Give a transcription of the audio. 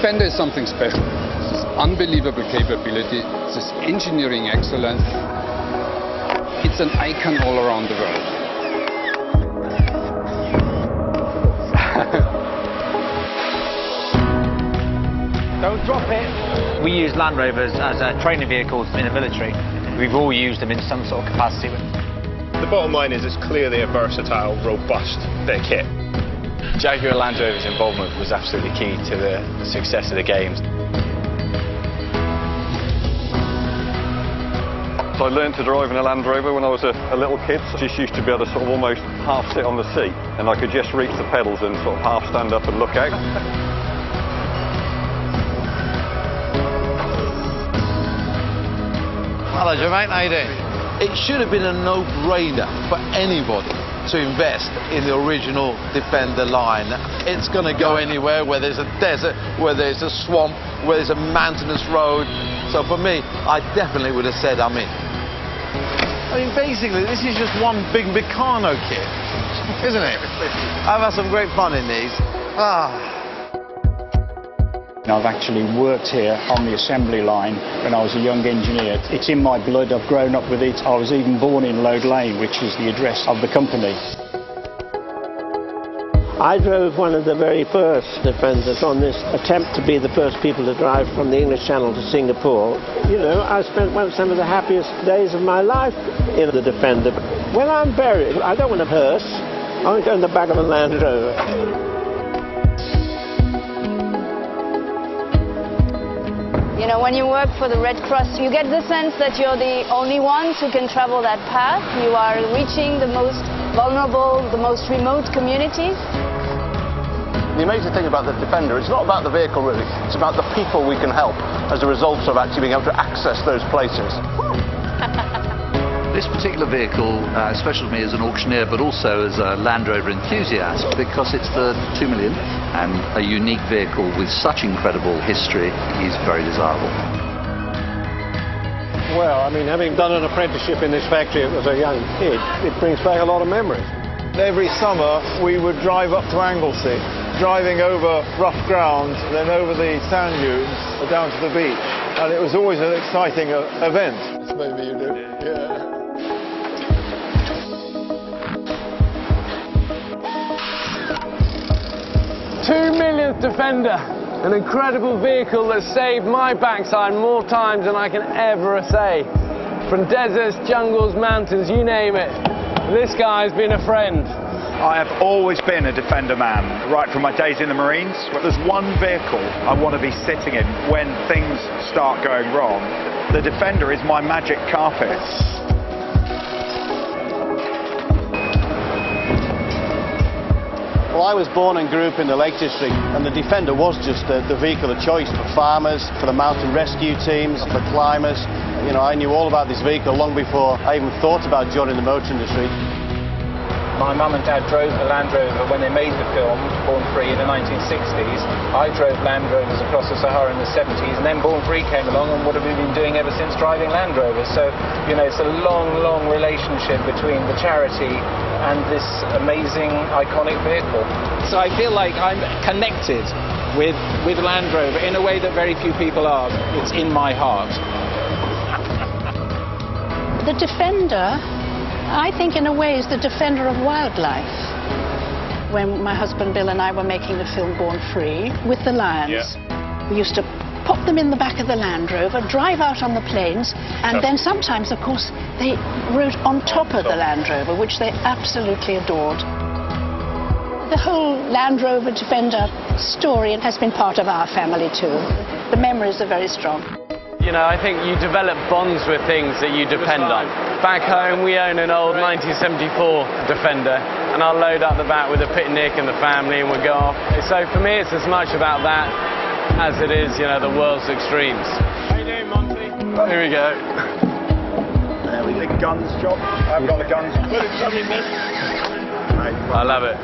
Defender is something special. It's unbelievable capability, it's engineering excellence. It's an icon all around the world. Don't drop it. We use Land Rovers as training vehicles in the military. We've all used them in some sort of capacity. The bottom line is it's clearly a versatile, robust bit of kit. Jaguar Land Rover's involvement was absolutely key to the success of the games. So I learned to drive in a Land Rover when I was a little kid. So I just used to be able to sort of almost half sit on the seat, and I could just reach the pedals and sort of half stand up and look out. Hello, Jermaine, how you doing? It should have been a no-brainer for anybody to invest in the original Defender line. It's going to go anywhere, where there's a desert, where there's a swamp, where there's a mountainous road. So for me, I definitely would have said I'm in. I mean, basically, this is just one big Meccano kit, isn't it? I've had some great fun in these. I've actually worked here on the assembly line when I was a young engineer. It's in my blood, I've grown up with it. I was even born in Lode Lane, which is the address of the company. I drove one of the very first Defenders on this attempt to be the first people to drive from the English Channel to Singapore. You know, I spent some of the happiest days of my life in the Defender. When I'm buried, I don't want a hearse. I want to go in the back of a Land Rover. You know, when you work for the Red Cross, you get the sense that you're the only ones who can travel that path. You are reaching the most vulnerable, the most remote communities. The amazing thing about the Defender, it's not about the vehicle really, it's about the people we can help as a result of actually being able to access those places. This particular vehicle is special to me as an auctioneer, but also as a Land Rover enthusiast, because it's the 2 million, and a unique vehicle with such incredible history is very desirable. Well, I mean, having done an apprenticeship in this factory as a young kid, it brings back a lot of memories. Every summer we would drive up to Anglesey, driving over rough ground, then over the sand dunes, down to the beach. And it was always an exciting event. Maybe you do, yeah. 2 millionth Defender, an incredible vehicle that saved my backside more times than I can ever say. From deserts, jungles, mountains, you name it. This guy's been a friend. I have always been a Defender man, right from my days in the Marines. But there's one vehicle I want to be sitting in when things start going wrong. The Defender is my magic carpet. Well, I was born and grew up in the Lake District, and the Defender was just the vehicle of choice for farmers, for the mountain rescue teams, for climbers. You know, I knew all about this vehicle long before I even thought about joining the motor industry. My mum and dad drove a Land Rover when they made the film Born Free in the 1960s. I drove Land Rovers across the Sahara in the 70s, and then Born Free came along, and what have we been doing ever since? Driving Land Rovers. So, you know, it's a long, long relationship between the charity and this amazing, iconic vehicle. So I feel like I'm connected with Land Rover in a way that very few people are. It's in my heart. The Defender, I think in a way, is the defender of wildlife. When my husband Bill and I were making the film Born Free with the lions, we used to pop them in the back of the Land Rover, drive out on the plains, and then sometimes, of course, they rode on top of the Land Rover, which they absolutely adored. The whole Land Rover Defender story has been part of our family too. The memories are very strong. You know, I think you develop bonds with things that you depend on. Back home, we own an old 1974 Defender, and I'll load up the back with a picnic and the family, and we'll go off. So for me, it's as much about that as it is, you know, the world's extremes. How you doing, Monty? Here we go. There we go. Guns, John. I've got the guns. I love it.